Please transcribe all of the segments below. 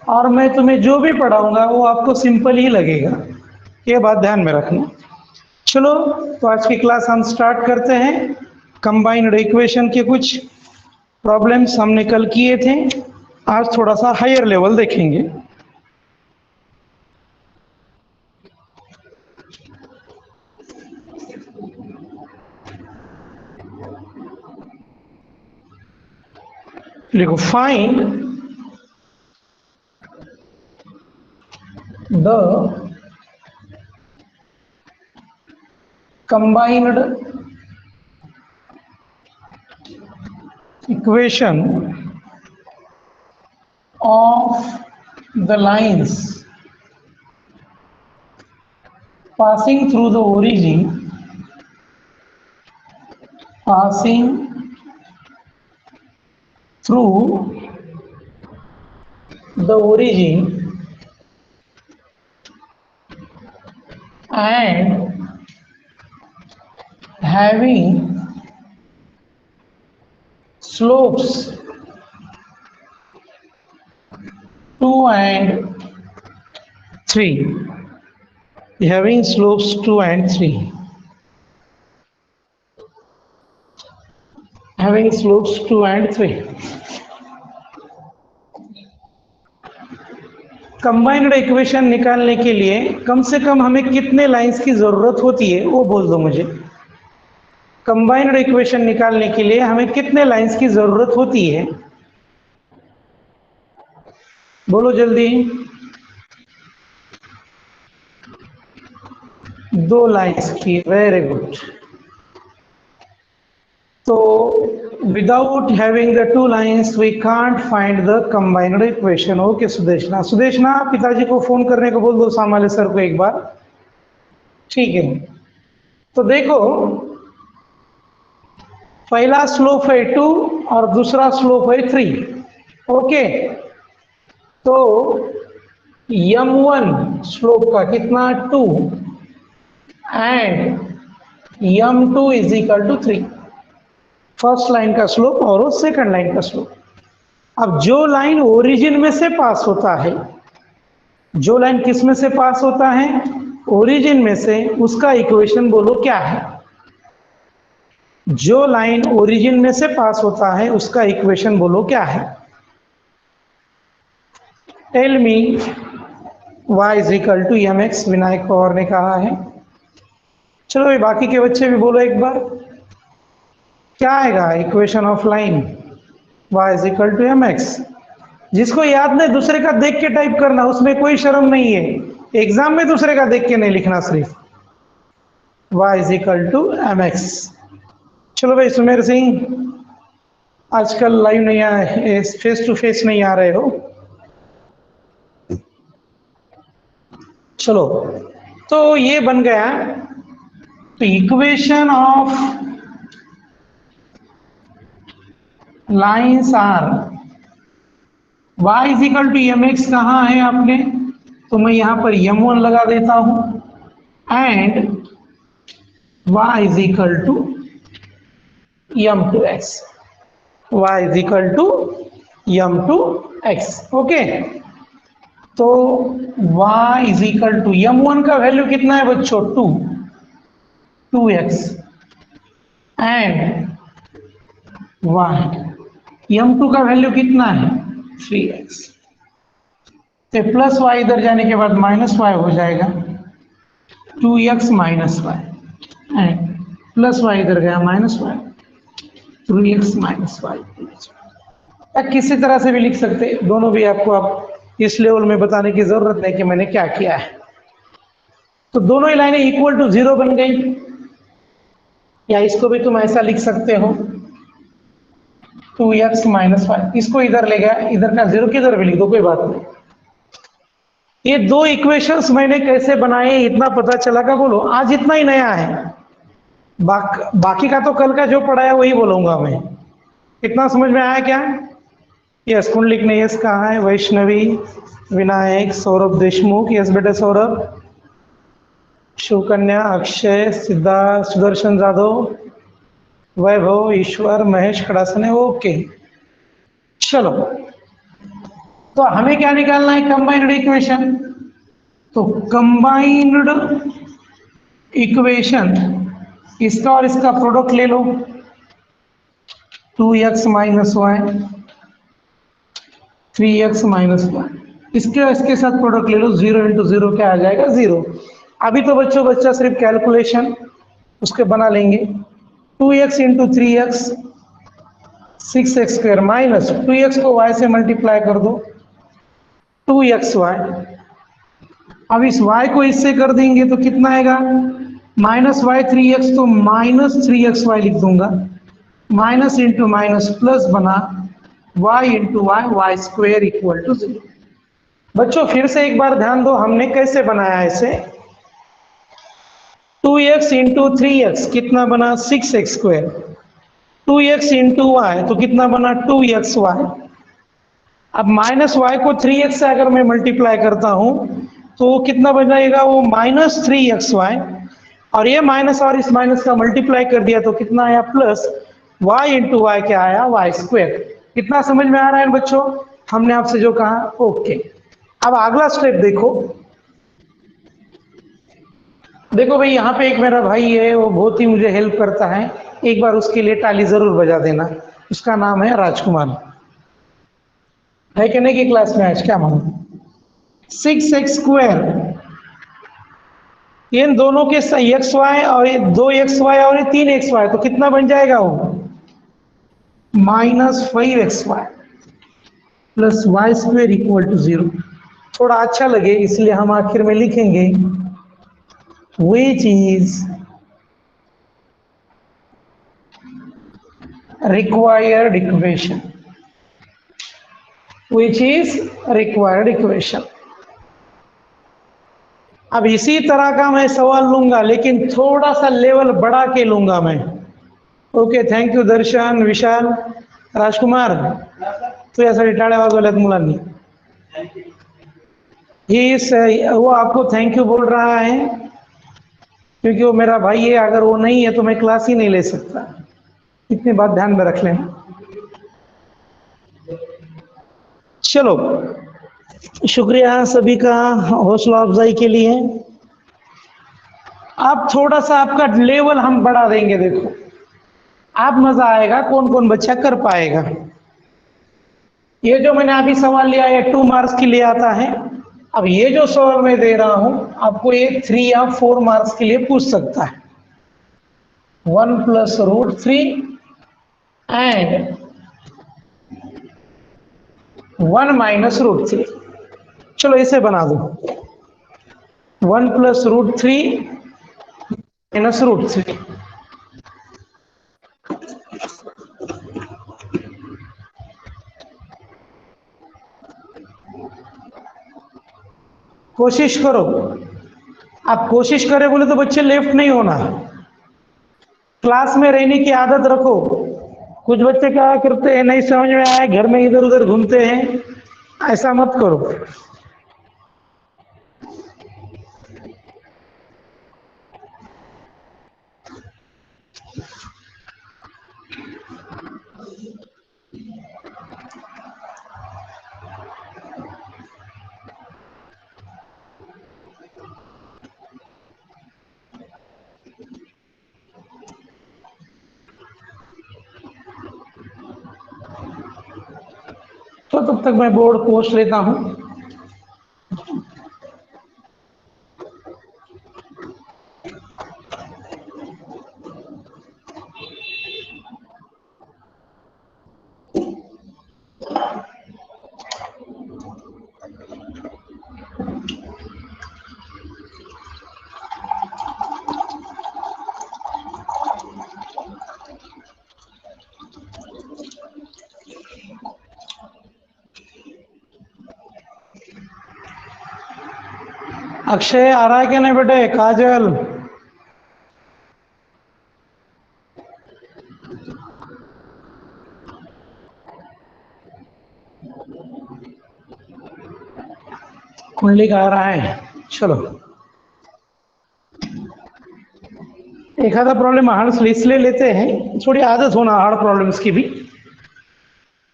और मैं तुम्हें जो भी पढ़ाऊंगा वो आपको सिंपल ही लगेगा, ये बात ध्यान में रखना। चलो तो आज की क्लास हम स्टार्ट करते हैं। कंबाइंड इक्वेशन के कुछ प्रॉब्लम्स हमने कल किए थे, आज थोड़ा सा हायर लेवल देखेंगे। देखो, find the combined equation of the lines passing through the origin and having slopes 2 and 3, having slopes 2 and 3, having slopes 2 and 3। Combined equation निकालने के लिए कम से कम हमें कितने लाइंस की जरूरत होती है वो बोल दो मुझे। कंबाइंड इक्वेशन निकालने के लिए हमें कितने लाइंस की जरूरत होती है, बोलो जल्दी। 2 लाइंस की, वेरी गुड। तो without having the 2 lines we can't find the combined equation. Okay Sudeshna, Sudeshna पिताजी को फोन करने को बोल दो, सामाले सर को एक बार, ठीक है। तो देखो, पहला स्लोप है 2 और दूसरा स्लोप है 3। ओके, तो m1 स्लोप का कितना 2 and m2 is equal to 3। First line का स्लोप और सेकंड लाइन का स्लोप। अब जो लाइन ओरिजिन में से पास होता है, जो लाइन किस में से पास होता है, ओरिजिन में से, उसका इक्वेशन बोलो क्या है। जो लाइन ओरिजिन में से पास होता है उसका इक्वेशन बोलो क्या है। Tell me y is equal to mx, Vinayak Pawar ने कहा है। चलो ये बाकी के बच्चे भी बोलो एक बार, क्या आएगा equation of line y is equal to mx। जिसको याद नहीं दूसरे का देख के टाइप करना, उसमें कोई शर्म नहीं है। एग्जाम में दूसरे का देख के नहीं लिखना, सिर्फ y is equal to mx। चलो भाई सुमेर सिंह, आजकल लाइव नहीं आए, फेस टू फेस नहीं आ रहे हो। चलो, तो ये बन गया। तो equation of lines are y is equal to mx। कहाँ है आपने, तो मैं यहां पर m1 लगा देता हूं and y is equal to m2x, y is equal to m2x। Okay, तो y is equal to m1 का वैल्यू कितना है बच्चों, 2x एंड y m2 का वैल्यू कितना है 3x। तो प्लस y इधर जाने के बाद माइनस y हो जाएगा, 2x minus y and plus y इधर गया minus y, 3x minus y। किसी तरह से भी लिख सकते, दोनों भी आपको आप इस लेवल में बताने की जरूरत नहीं कि मैंने क्या किया है। तो दोनों ही लाइनें इक्वल टू 0 बन गई, या इसको भी तुम ऐसा लिख सकते हो 2x माइनस y। इसको इधर ले गया, इधर का 0 किधर भी लिख दो, कोई बात नहीं। ये 2 इक्वेशंस मैंने कैसे बनाए इतना पता चला का बोलो। आज इतना ही नया है, बाकी का तो कल का जो पढ़ाया वही बोलूंगा मैं। इतना समझ में आया क्या? यस, कुंडलिक ने यस कहा है। वैष्णवी, विनायक, सौरभ देशमुख, यस बेटा सौरभ। शिवकन्या, अक्षय, सिद्धार्थ, सुदर्शन जादव, वैभव, ईश्वर, महेश खड़ासने, ओके। चलो, तो हमें क्या निकालना है, कंबाइंड इक्वेशन। तो कंबाइंड इक्वेशन, इसका और इसका प्रोडक्ट ले लो, 2x minus y, 3x minus y, इसके साथ प्रोडक्ट ले लो, 0 इंटू 0 क्या आ जाएगा, 0। अभी तो बच्चा सिर्फ कैलकुलेशन उसके बना लेंगे। 2x into 3x 6x square minus 2x को y से मल्टीप्लाई कर दो, 2xy। अब इस y को इससे कर देंगे तो कितना आएगा, माइनस वाई 3x, तो माइनस 3xy लिख दूंगा, माइनस इंटू माइनस प्लस बना y into y square equal to 0। बच्चों फिर से एक बार ध्यान दो, हमने कैसे बनाया इसे। 2x इंटू 3x कितना बना, 6x square, 2x into Y तो कितना बना, 2xy। अब माइनस वाई को 3x से अगर मैं मल्टीप्लाई करता हूं तो कितना बन जाएगा, वो माइनस 3xy, और ये माइनस और इस माइनस का मल्टीप्लाई कर दिया तो कितना आया, प्लस y इंटू वाई क्या आया, वाई स्क्वायर। कितना समझ में आ रहा है बच्चों, हमने आपसे जो कहा, ओके। अब अगला स्टेप देखो, देखो भाई यहाँ पे एक मेरा भाई है, वो बहुत ही मुझे हेल्प करता है, एक बार उसके लिए ताली जरूर बजा देना। उसका नाम है राजकुमार, है कि नहीं कि क्लास में आज, क्या मानो। 6x स्क्वायर, इन दोनों के एक्स वाई, और ये 2xy और ये 3xy, तो कितना बन जाएगा वो, minus 5xy plus y square equal to 0। थोड़ा अच्छा लगे इसलिए हम आखिर में लिखेंगे which is required equation, which is required equation। अब इसी तरह का मैं सवाल लूंगा, लेकिन थोड़ा सा लेवल बढ़ा के लूंगा मैं। ओके, थँक यू दर्शन, विशाल, राजकुमार, तू यासाठी टाळ्या वाजवल्यात मुलांनी। वो आपको थैंक यू बोल रहा है क्योंकि वो मेरा भाई है, अगर वो नहीं है तो मैं क्लास ही नहीं ले सकता। इतनी बात ध्यान में रख लेना। चलो, शुक्रिया सभी का हौसला अफजाई के लिए। अब थोड़ा सा आपका लेवल हम बढ़ा देंगे, देखो आप मजा आएगा, कौन कौन बच्चा कर पाएगा। ये जो मैंने अभी सवाल लिया है 2 मार्क्स के लिए आता है। अब ये जो सवाल मैं दे रहा हूं आपको, ये 3 या 4 मार्क्स के लिए पूछ सकता है। 1 plus root 3 and 1 minus root 3। चलो इसे बना दो, 1 प्लस रूट 3 माइनस रूट 3। कोशिश करो, आप कोशिश करें बोले तो बच्चे लेफ्ट नहीं होना, क्लास में रहने की आदत रखो। कुछ बच्चे क्या करते हैं, नहीं समझ में आया, घर में इधर उधर घूमते हैं, ऐसा मत करो। तो तब तक मैं बोर्ड पोस्ट लेता हूं। अक्षय आ रहा है क्या नहीं बेटे, काजल, कुंडली का आ रहा है। चलो, एक आधा प्रॉब्लम हार्ड इसलिए लेते हैं, थोड़ी आदत होना हार्ड प्रॉब्लम्स की भी।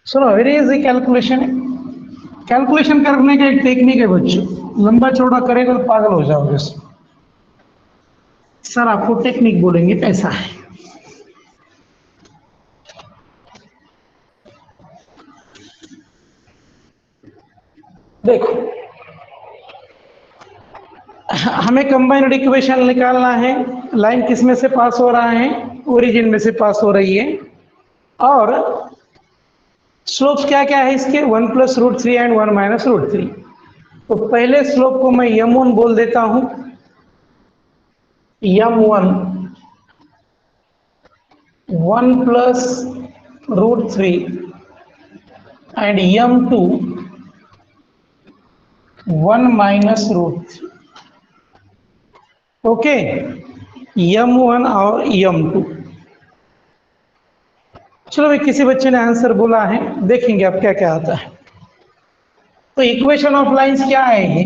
सुनो, वेरी इजी कैलकुलेशन है। कैलकुलेशन करने का एक टेक्निक है बच्चों, लंबा चौड़ा करेगा तो पागल हो जाओगे। सर आपको टेक्निक बोलेंगे कैसा है। देखो हमें कंबाइंड इक्वेशन निकालना है। लाइन किस में से पास हो रहा है, ओरिजिन में से पास हो रही है। और स्लोप्स क्या क्या है इसके, 1 + √3 एंड 1 - √3। तो पहले स्लोप को मैं m1 बोल देता हूं, m1 1 + √3 and m2 1 - √3। Okay, m1 और m2। चलो भाई, किसी बच्चे ने आंसर बोला है, देखेंगे अब क्या क्या आता है। तो इक्वेशन ऑफ लाइंस क्या है, ये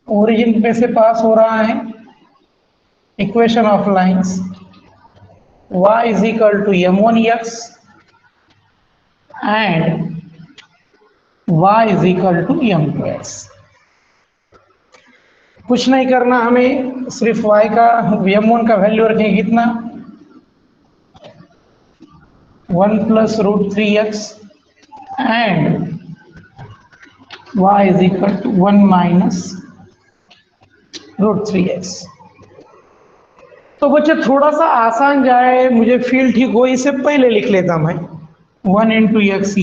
ओरिजिन पे से पास हो रहा है। Equation of lines y = m1x and y = m2x। कुछ नहीं करना हमें, सिर्फ y का m1 का वैल्यू रखेंगे कितना, 1 + √3x एंड y = 1 - √3x। तो बच्चे थोड़ा सा आसान जाए, मुझे फील ठीक हो, इससे पहले लिख लेता मैं 1 × x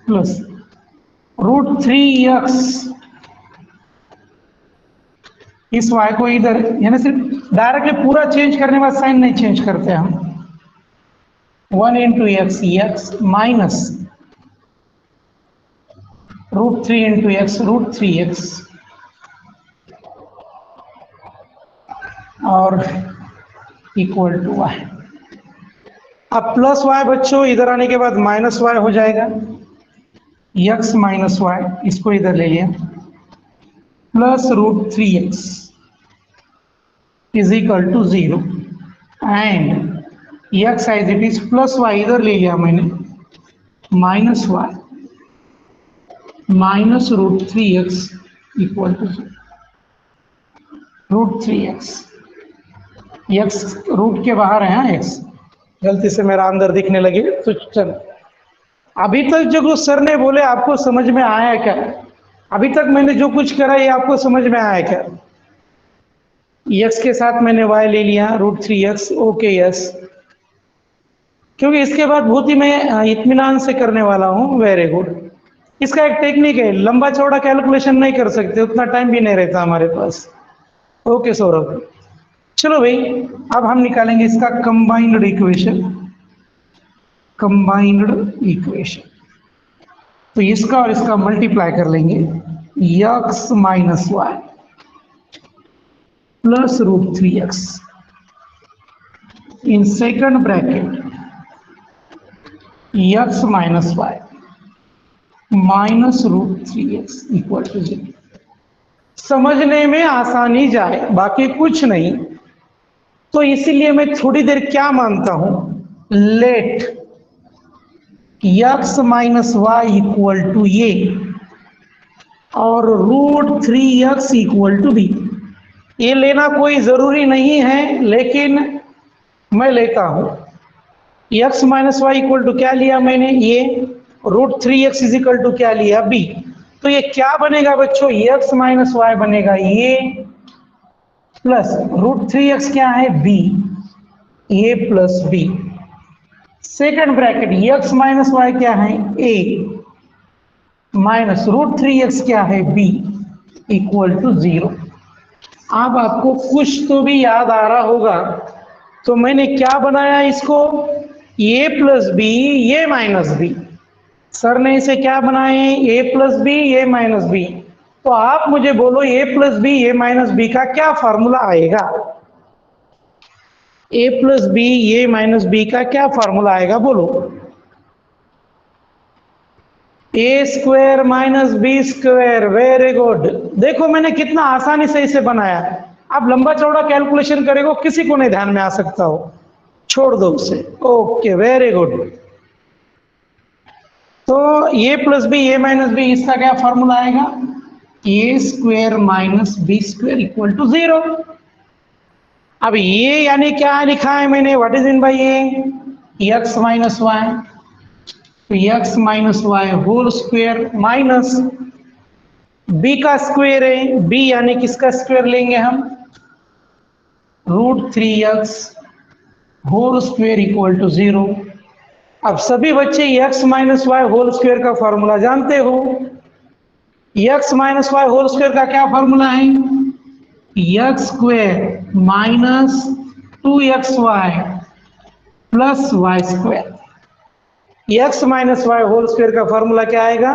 प्लस √3x। इस y को इधर, यानी सिर्फ डायरेक्टली पूरा चेंज करने के बाद साइन नहीं चेंज करते हम। 1 × x माइनस √3 × x √3x और इक्वल टू y। अब प्लस y बच्चों इधर आने के बाद माइनस y हो जाएगा, x माइनस y, इसको इधर ले लिया, plus √3x is equal to 0 and x as it is plus y इधर ले लिया मैंने, minus y minus √3x equal to √3x। x root के बाहर है, x गलती से मेरा अंदर दिखने लगे तो चल। अभी तक जो सर ने बोले आपको समझ में आया क्या, अभी तक मैंने जो कुछ करा ये आपको समझ में आया क्या। x के साथ मैंने y ले लिया √3x, ओके यस, क्योंकि इसके बाद बहुत ही मैं इत्मीनान से करने वाला हूँ। Very good. इसका एक टेक्निक है, लंबा चौड़ा कैलकुलेशन नहीं कर सकते, उतना टाइम भी नहीं रहता हमारे पास। ओके सौरभ, चलो भाई अब हम निकालेंगे इसका कंबाइंड इक्वेशन। कंबाइंड इक्वेशन तो इसका और इसका मल्टीप्लाई कर लेंगे, x - y plus √3x in second bracket x - y minus √3x equal to 0। समझने में आसानी जाए, बाकी कुछ नहीं। तो इसीलिए मैं थोड़ी देर क्या मानता हूं, let x - y equal to ये और √3x इक्वल टू b। ये लेना कोई जरूरी नहीं है, लेकिन मैं लेता हूं। x - y इक्वल टू क्या लिया मैंने, ये √3x इज इक्वल टू क्या लिया, b। तो ये क्या बनेगा बच्चों, x - y बनेगा ये प्लस √3x क्या है, b, a plus b। Second bracket x - y क्या है, a माइनस √3x क्या है, b इक्वल टू 0। अब आपको कुछ तो भी याद आ रहा होगा, तो मैंने क्या बनाया इसको, a plus B, a minus B. Sir ने इसे क्या बनाए, a plus B, a minus B. तो आप मुझे बोलो a plus B, a minus B का क्या फॉर्मूला आएगा, a plus B, a minus B का क्या फॉर्मूला आएगा, बोलो। a² minus b²। Very good. देखो मैंने कितना आसानी से इसे बनाया। अब लंबा चौड़ा कैलकुलेशन करेगा, किसी को नहीं ध्यान में आ सकता हो, छोड़ दो उसे। Okay very good. तो A plus B A minus B इसका क्या फॉर्मूला आएगा, A square minus B square equal to 0। अब ये यानी क्या लिखा है मैंने, what is in by A, X minus Y, तो X minus Y whole square minus B का स्क्वेयर है, बी यानी किसका स्क्वेयर लेंगे हम, √3x whole square equal to 0। अब सभी बच्चे x minus Y whole square का फॉर्मूला जानते हो। x minus Y whole square का क्या फॉर्मूला है, x square minus 2xy plus y square. X minus Y whole square का फॉर्मूला क्या आएगा,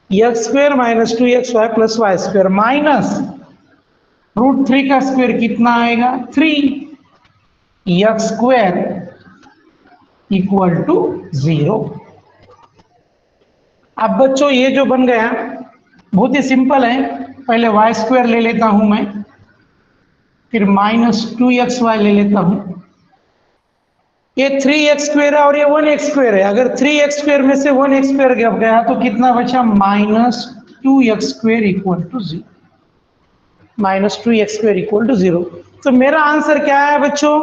x square minus 2xy plus y square minus √3 का स्क्वेयर कितना आएगा 3, एक्स स्क्वेयर इक्वल टू 0। अब बच्चों ये जो बन गया बहुत ही सिंपल है, पहले वाई स्क्वेयर ले लेता हूं मैं, फिर माइनस 2xy ले लेता हूं, ये 3x स्क्वेयर है और ये 1x स्क्वेयर है, अगर 3x स्क्वेयर में से 1x स्क्वेयर गया तो कितना बचा, minus 2x square equal to 0, minus 2x square equal to 0। तो मेरा आंसर क्या है बच्चों,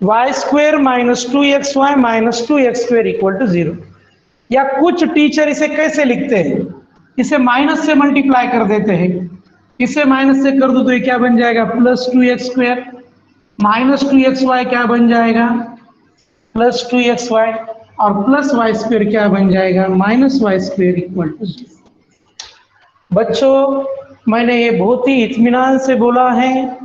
y square minus 2xy minus 2x square equal to 0। या कुछ टीचर इसे कैसे लिखते हैं, इसे माइनस से मल्टीप्लाई कर देते हैं, इसे माइनस से कर दो तो ये क्या बन जाएगा, plus 2x square, minus 2xy क्या बन जाएगा, प्लस 2xy, और प्लस वाई स्क्वेयर क्या बन जाएगा, minus y square equal to 0। बच्चों मैंने ये बहुत ही इत्मीनान से बोला है,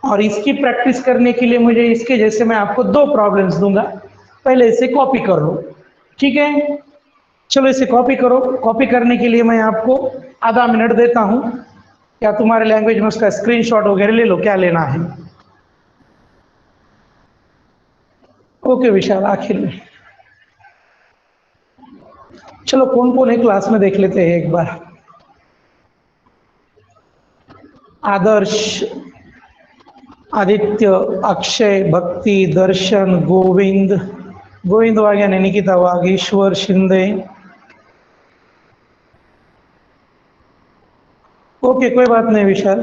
और इसकी प्रैक्टिस करने के लिए मुझे इसके जैसे मैं आपको 2 प्रॉब्लम्स दूंगा, पहले इसे कॉपी कर लो, ठीक है। चलो इसे कॉपी करो, कॉपी करने के लिए मैं आपको आधा मिनट देता हूं, या तुम्हारे लैंग्वेज में उसका स्क्रीनशॉट वगैरह ले लो, क्या लेना है। ओके विशाल, आखिर में चलो कौन कौन है क्लास में देख लेते हैं एक बार। आदर्श, आदित्य, अक्षय, भक्ति, दर्शन, गोविंद, गोविंद वाघ यानी निकिता वाघ, ईश्वर शिंदे। ओके कोई बात नहीं विशाल,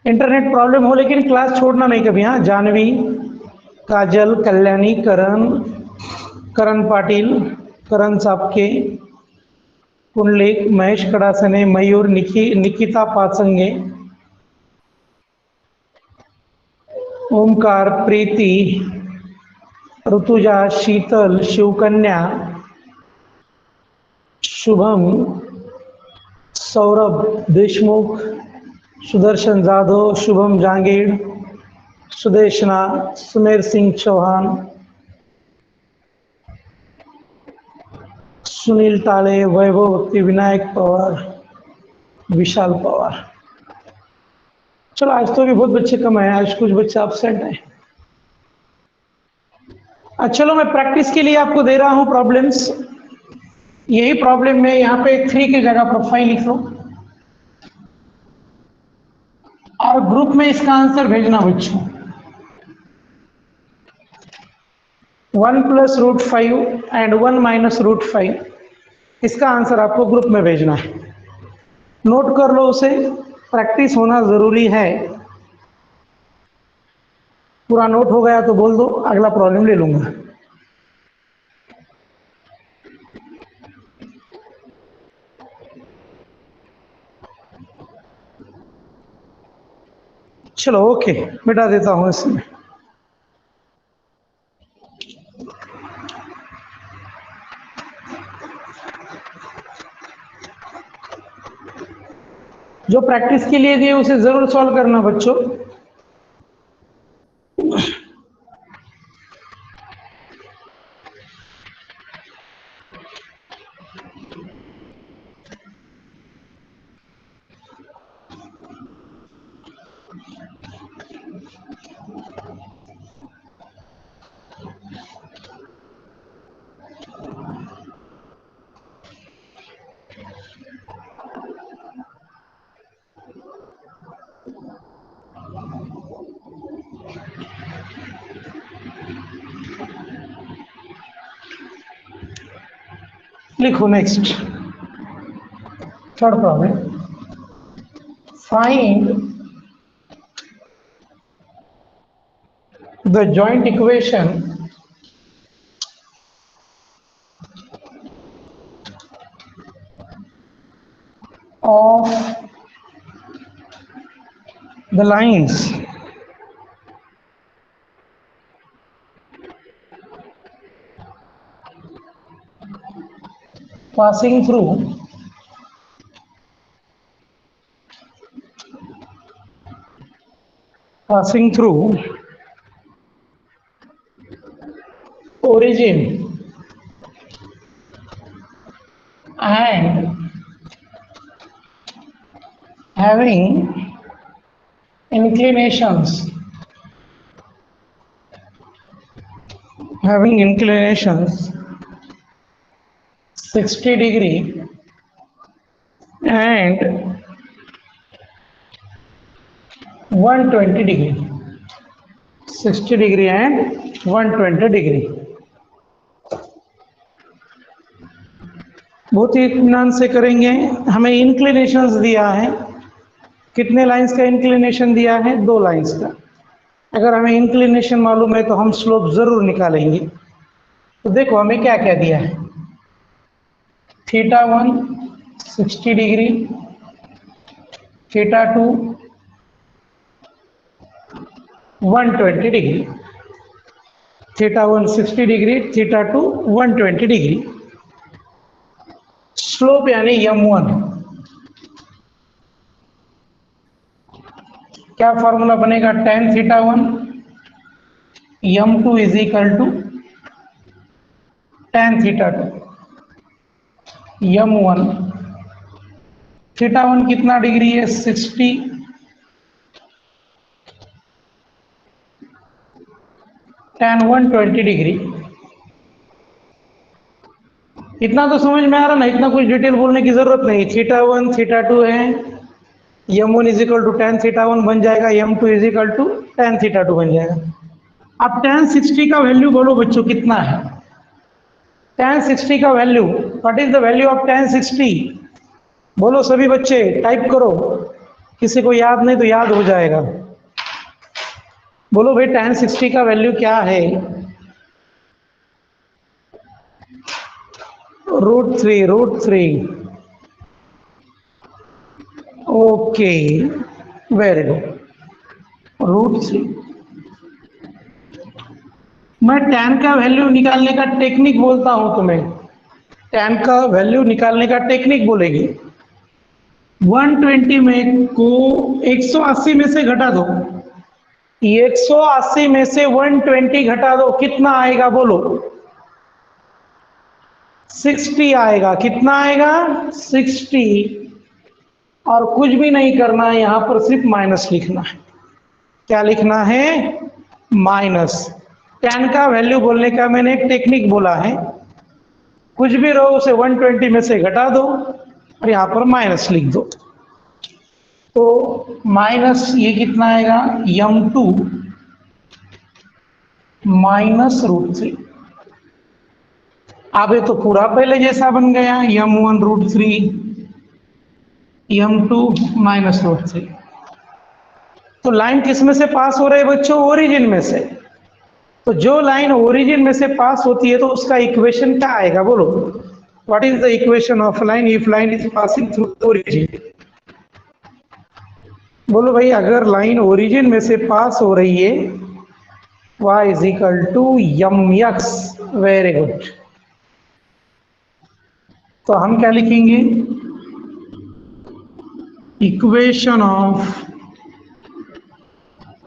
इंटरनेट प्रॉब्लम हो लेकिन क्लास छोड़ना नहीं कभी, हाँ। जानवी, काजल, कल्याणी, करण, करण पाटिल, करण सापके, कुंडलिक, महेश कड़ासने, मयूर, निकिता पाचंगे, ओमकार, प्रीति, ऋतुजा, शीतल, शिवकन्या, शुभम, सौरभ देशमुख, सुदर्शन जाधव, शुभम जांगीड़, सुदेशना, सुमेर सिंह चौहान, सुनील ताले, वैभव भक्ति, विनायक पवार, विशाल पवार। चलो आज तो भी बहुत बच्चे कम है, आज कुछ बच्चे एब्सेंट हैं। चलो मैं प्रैक्टिस के लिए आपको दे रहा हूं प्रॉब्लम्स, यही प्रॉब्लम में यहाँ पे 3 की जगह पर 5 लिख लो, और ग्रुप में इसका आंसर भेजना बच्चों। 1 प्लस √5 एंड 1 माइनस √5, इसका आंसर आपको ग्रुप में भेजना है। नोट कर लो उसे, प्रैक्टिस होना जरूरी है। पूरा नोट हो गया तो बोल दो, अगला प्रॉब्लम ले लूंगा। चलो ओके, मिटा देता हूं इसमें। जो प्रैक्टिस के लिए दिए उसे जरूर सॉल्व करना बच्चों। लिखो next third problem, find the joint equation of the lines passing through origin and having inclinations 60 degree and 120 degree, 60 degree and 120 degree। बहुत ही इत्मीनान से करेंगे। हमें इंक्लिनेशंस दिया है, कितने लाइंस का इंक्लिनेशन दिया है? 2 लाइंस का। अगर हमें इंक्लिनेशन मालूम है तो हम स्लोप जरूर निकालेंगे। तो देखो हमें क्या क्या दिया है, θ1 60 degree, θ2 120 degree, θ1 60 degree, θ2 120 degree. Slope यानी m1, क्या फॉर्मूला बनेगा? tan θ1 m2 is equal to tan θ2 m1। θ1 कितना डिग्री है? 60, tan 120 डिग्री। इतना तो समझ में आ रहा ना, इतना कुछ डिटेल बोलने की जरूरत नहीं। θ1 θ2 है, m1 is equal to tan θ1 बन जाएगा, m2 is equal to tan θ2 बन जाएगा। अब tan 60 का वैल्यू बोलो बच्चों कितना है? tan 60 का value, what is the value of tan 60? बोलो सभी बच्चे, टाइप करो, किसी को याद नहीं तो याद हो जाएगा। बोलो भाई tan 60 का वैल्यू क्या है? √3। Okay, very good, √3। मैं tan का वैल्यू निकालने का टेक्निक बोलता हूं तुम्हें, tan का वैल्यू निकालने का टेक्निक बोलेगी। 120 में को 180 में से घटा दो, 180 में से 120 घटा दो, कितना आएगा बोलो? 60 आएगा। कितना आएगा? 60। और कुछ भी नहीं करना है, यहां पर सिर्फ माइनस लिखना है। क्या लिखना है? माइनस। tan का वैल्यू बोलने का मैंने एक टेक्निक बोला है, कुछ भी रहो उसे 120 में से घटा दो और यहां पर माइनस लिख दो। तो माइनस ये कितना आएगा? m2 minus √3। अब ये तो पूरा पहले जैसा बन गया, m1 √3, m2 माइनस √3। तो लाइन किस में से पास हो रही है बच्चों? ओरिजिन में से। तो जो लाइन ओरिजिन में से पास होती है तो उसका इक्वेशन क्या आएगा बोलो? What is the equation of line if line is passing through origin? बोलो भाई, अगर लाइन ओरिजिन में से पास हो रही है, y is equal to mx। Very good. तो हम क्या लिखेंगे? Equation of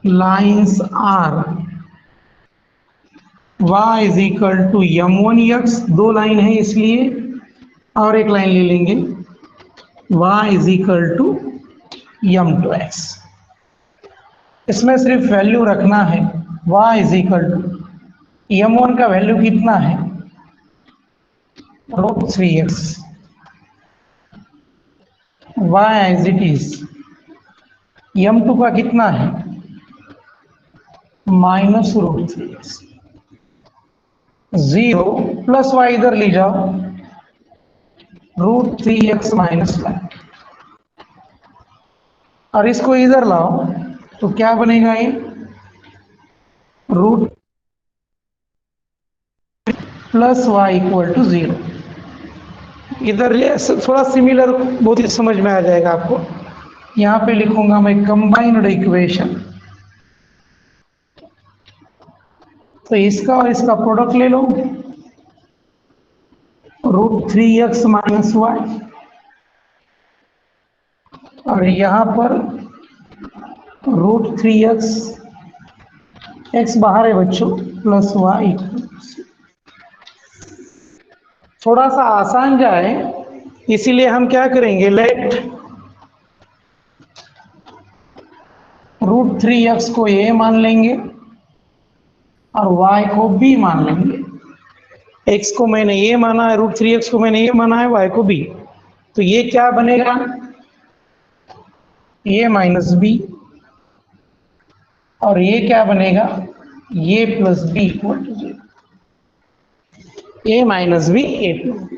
lines are y is equal to m1x, 2 line है इसलिए, और एक लाइन ले लेंगे, y is equal to m2x। इसमें सिर्फ वैल्यू रखना है, y is equal to m1 का वैल्यू कितना है? √3x, y as it is. m2 का कितना है? Minus √3x। 0 प्लस y इधर ले जाओ, √3x-1, और इसको इधर लाओ तो क्या बनेगा ये root plus y equal to 0। इधर थोड़ा सिमिलर बहुत ही समझ में आ जाएगा आपको। यहाँ पे लिखूंगा मैं कंबाइंड इक्वेशन, तो इसका और इसका प्रोडक्ट ले लो, √3x-y, और यहाँ पर √3x, x बाहर है बच्चों, प्लस वाई। थोड़ा सा आसान जाए इसीलिए हम क्या करेंगे, लेट √3x को a मान लेंगे और y को b मान लेंगे। x को मैंने a माना है, √3x को मैंने a माना है, y को b। तो ये क्या बनेगा, a माइनस बी, और ये क्या बनेगा, a plus B equal to 0। a minus B A plus B.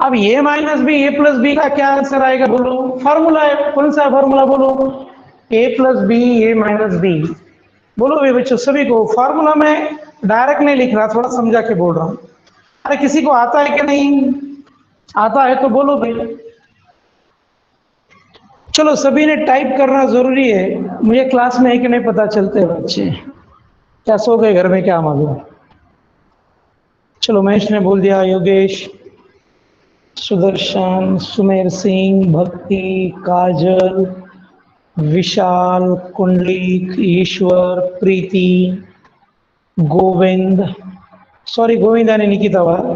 अब a minus B A plus B का क्या आंसर आएगा बोलो, फॉर्मूला है, कौन सा फॉर्मूला बोलो, a plus B A minus B. बोलो ये बच्चों सभी को, फॉर्मूला में डायरेक्ट नहीं लिख रहा, थोड़ा समझा के बोल रहा हूँ। अरे किसी को आता है कि नहीं आता है तो बोलो भाई। चलो सभी ने टाइप करना जरूरी है, मुझे क्लास में है कि नहीं पता चलते बच्चे, क्या सो गए घर में क्या मालूम। चलो महेश ने बोल दिया, योगेश, सुदर्शन, सुमेर सिंह, भक्ति, काजल, विशाल, कुंडलिक, ईश्वर, प्रीति, गोविंद, सॉरी गोविंद यानी निकिता वाला।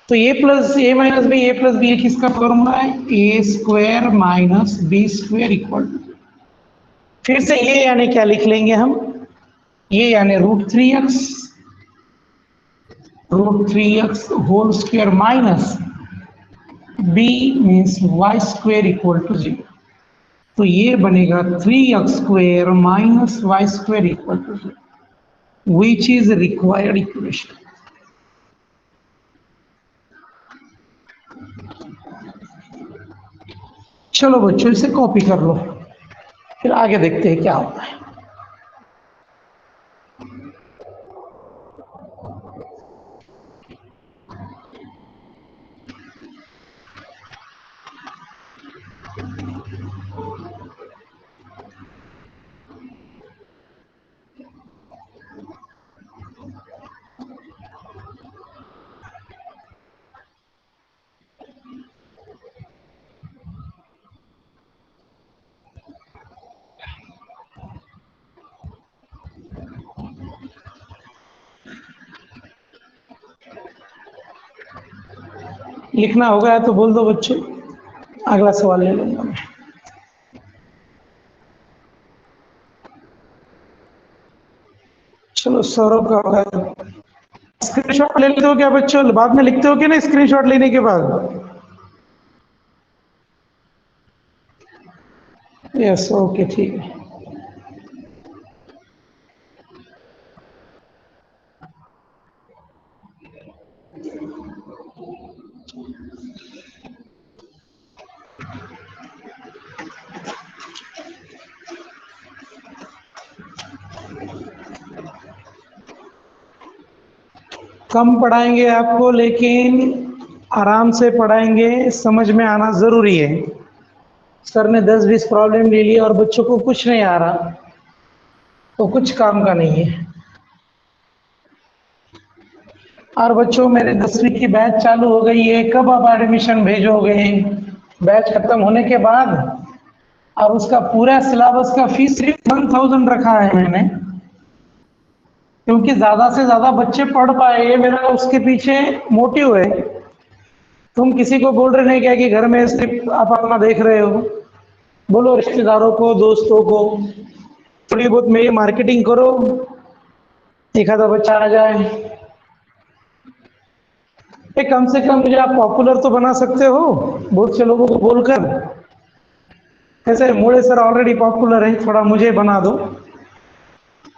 तो A plus A minus B, A plus B किसका फॉर्मूला है, A square minus B square equal to, फिर से ये यानी क्या लिख लेंगे हम, ये यानी √3x whole square minus b means y square equal to 0। तो ये बनेगा 3x square minus y square equal to 0, which is required equation. चलो बच्चों इसे कॉपी कर लो, फिर आगे देखते हैं क्या होता है। लिखना होगा तो बोल दो बच्चों, अगला सवाल ले लूंगा मैं। चलो सौरभ का होगा, स्क्रीनशॉट ले लेते हो क्या बच्चों, बाद में लिखते हो क्या ना स्क्रीनशॉट लेने के बाद। यस ओके ठीक है। कम पढ़ाएंगे आपको लेकिन आराम से पढ़ाएंगे, समझ में आना जरूरी है। सर ने 10-20 प्रॉब्लम ले लिया और बच्चों को कुछ नहीं आ रहा तो कुछ काम का नहीं है। और बच्चों मेरे 10वीं की बैच चालू हो गई है, कब आप एडमिशन भेजोगे, बैच खत्म होने के बाद। और उसका पूरा सिलेबस का फीस सिर्फ 1000 रखा है मैंने, क्योंकि ज्यादा से ज्यादा बच्चे पढ़ पाए, ये मेरा उसके पीछे मोटिव है। तुम किसी को बोल रहे नहीं क्या कि घर में सिर्फ आप अपना देख रहे हो, बोलो रिश्तेदारों को, दोस्तों को, थोड़ी बहुत मेरी मार्केटिंग करो, एक आधा बच्चा आ जाए। कम से कम मुझे आप पॉपुलर तो बना सकते हो बहुत से लोगों को बोलकर। ऐसे मोड़े सर ऑलरेडी पॉपुलर है, थोड़ा मुझे बना दो,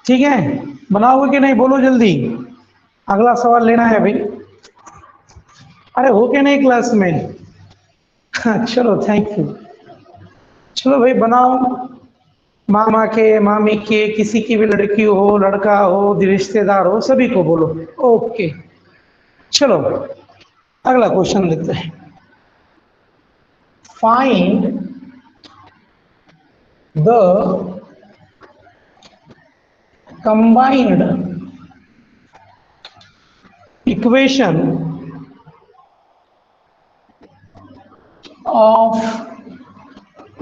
ठीक है। बनाओगे कि नहीं बोलो जल्दी, अगला सवाल लेना है भाई। अरे हो क्या नहीं क्लास में? हाँ, चलो थैंक यू। चलो भाई बनाओ, मामा के, मामी के, किसी की भी लड़की हो, लड़का हो, रिश्तेदार हो, सभी को बोलो। ओके, चलो अगला क्वेश्चन लेते हैं। Find the combined equation of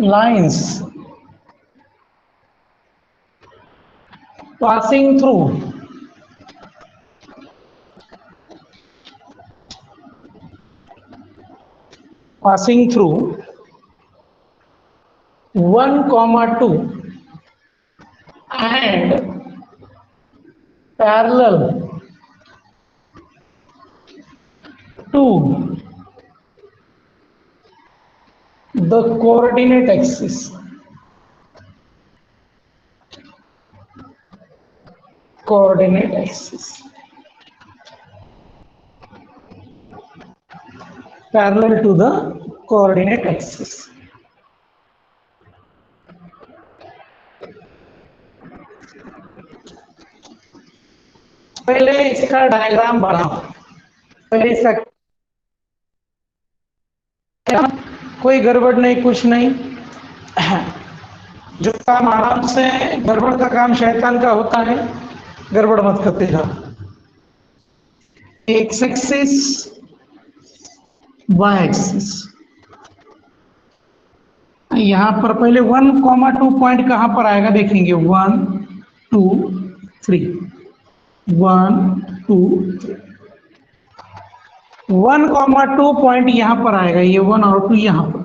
lines passing through 1 comma 2 and parallel to the coordinate axis. Coordinate axis parallel to the coordinate axis. पहले इसका डायग्राम बनाओ। पहले इसका कोई गड़बड़ नहीं, कुछ नहीं। जो काम आराम से, गड़बड़ का काम शैतान का होता है, गड़बड़ मत करते जाओ। एक्स एक्सिस, वाई एक्सिस, यहां पर पहले 1,2 पॉइंट कहां पर आएगा देखेंगे। 1 2 3, 1 2 3, 1,2 पॉइंट यहां पर आएगा। ये 1 और 2 यहां पर।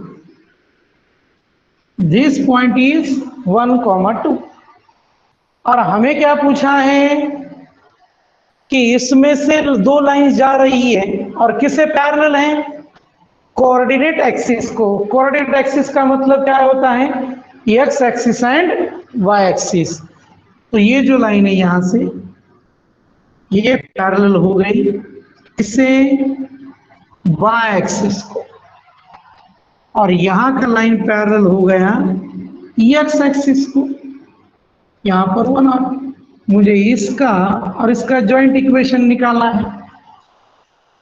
दिस पॉइंट इज 1,2 और हमें क्या पूछा है कि इसमें से दो लाइंस जा रही है और किसे पैरेलल है? कोऑर्डिनेट एक्सिस को। कोऑर्डिनेट एक्सिस का मतलब क्या होता है? X axis and y axis. तो ये जो लाइन है यहां से ये पैरेलल हो गई इससे वाई एक्सिस को, और यहां का लाइन पैरेलल हो गया एक्स एक्सिस को। यहां पर बना, मुझे इसका और इसका जॉइंट इक्वेशन निकालना है।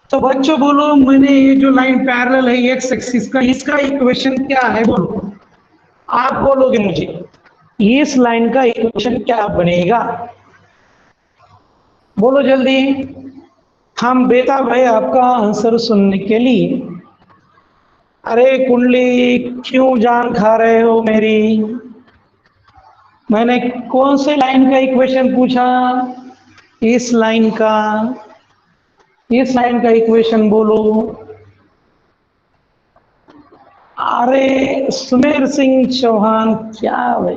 तो बच्चों बोलो, मैंने ये जो लाइन पैरेलल है एक्स एक्सिस का, इसका इक्वेशन क्या है? बोलो, आप बोलोगे मुझे इस लाइन का इक्वेशन क्या बनेगा? बोलो जल्दी। हम बेटा भाई आपका आंसर सुनने के लिए। अरे कुंडली, क्यों जान खा रहे हो मेरी? मैंने कौन से लाइन का इक्वेशन पूछा? इस लाइन का। इस लाइन का इक्वेशन बोलो। अरे सुमेर सिंह चौहान, क्या भाई?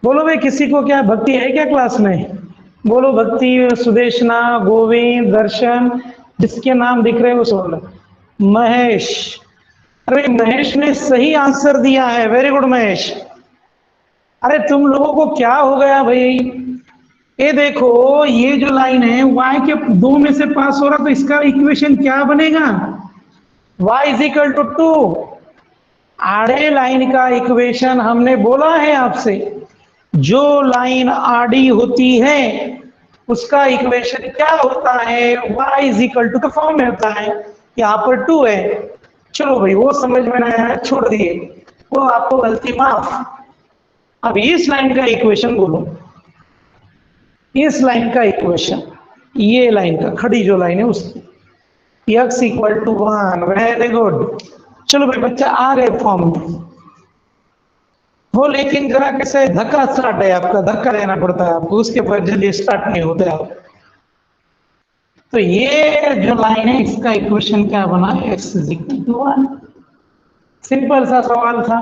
बोलो भाई, किसी को क्या भक्ति है क्या क्लास में? बोलो भक्ति, सुदेशना, गोविंद, दर्शन, जिसके नाम दिख रहे हो सो बोलो। महेश, अरे महेश ने सही आंसर दिया है, वेरी गुड महेश। अरे तुम लोगों को क्या हो गया भाई? ये देखो, ये जो लाइन है y के दो में से पास हो रहा, तो इसका इक्वेशन क्या बनेगा? y is equal to 2। आड़े लाइन का इक्वेशन हमने बोला है आपसे, जो लाइन आड़ी होती है उसका इक्वेशन क्या होता है? y इज इक्वल टू के फॉर्म में होता है। यहाँ पर 2 है। चलो भाई, वो समझ में नहीं आया, छोड़ दिए, वो आपको गलती माफ। अब इस लाइन का इक्वेशन बोलो। इस लाइन का इक्वेशन, ये लाइन का, खड़ी जो लाइन है उसकी, x equal to 1। Very good. चलो भाई, बच्चा आ गए फॉर्म में। वो लेकिन जरा कैसे धक्का स्टार्ट है आपका, धक्का देना पड़ता है आपको, उसके बाद जल्दी स्टार्ट नहीं होते आप। तो ये जो लाइन है इसका इक्वेशन क्या बना? x is equal to 1। Simple सा सवाल था।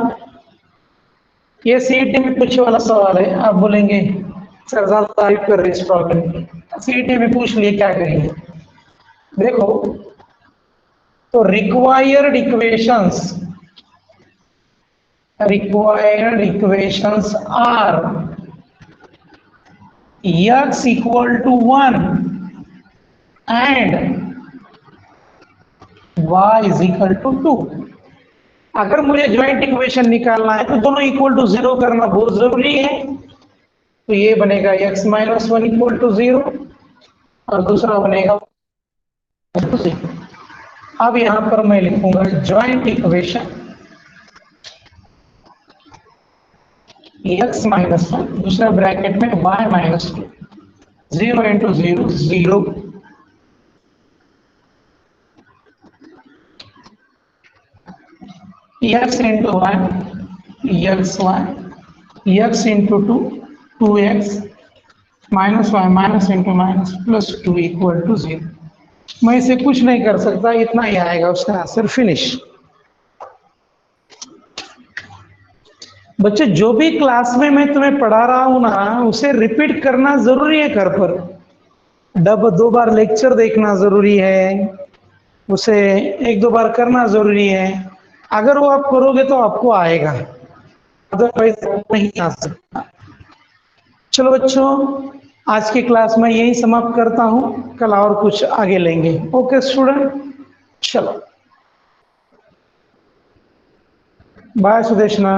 ये सीईटी में पूछने वाला सवाल है। आप बोलेंगे सर ज्यादा तारीफ कर रहे इस प्रॉब्लम की, सीईटी में पूछ लिए, क्या करेंगे? देखो, तो required equations are x equal to 1 and y is equal to 2। अगर मुझे ज्वाइंट इक्वेशन निकालना है तो दोनों इक्वल टू 0 करना बहुत जरूरी है। तो ये बनेगा x माइनस 1 इक्वल टू 0 और दूसरा बनेगा 0। अब यहां पर मैं लिखूंगा ज्वाइंट इक्वेशन x माइनस 1 दूसरा ब्रैकेट में y minus 2, 0 into 0 0, x into one x y, x into two 2x minus y minus into minus plus 2 equal to 0। मैं इसे कुछ नहीं कर सकता, इतना ही आएगा उसका आंसर, फिनिश। बच्चे जो भी क्लास में मैं तुम्हें पढ़ा रहा हूं ना उसे रिपीट करना जरूरी है घर पर। दो बार लेक्चर देखना जरूरी है, उसे एक दो बार करना जरूरी है। अगर वो आप करोगे तो आपको आएगा, अदरवाइज नहीं आ सकता। चलो बच्चों, आज की क्लास में यही समाप्त करता हूं, कल और कुछ आगे लेंगे। ओके स्टूडेंट, चलो बाय सुदेशना।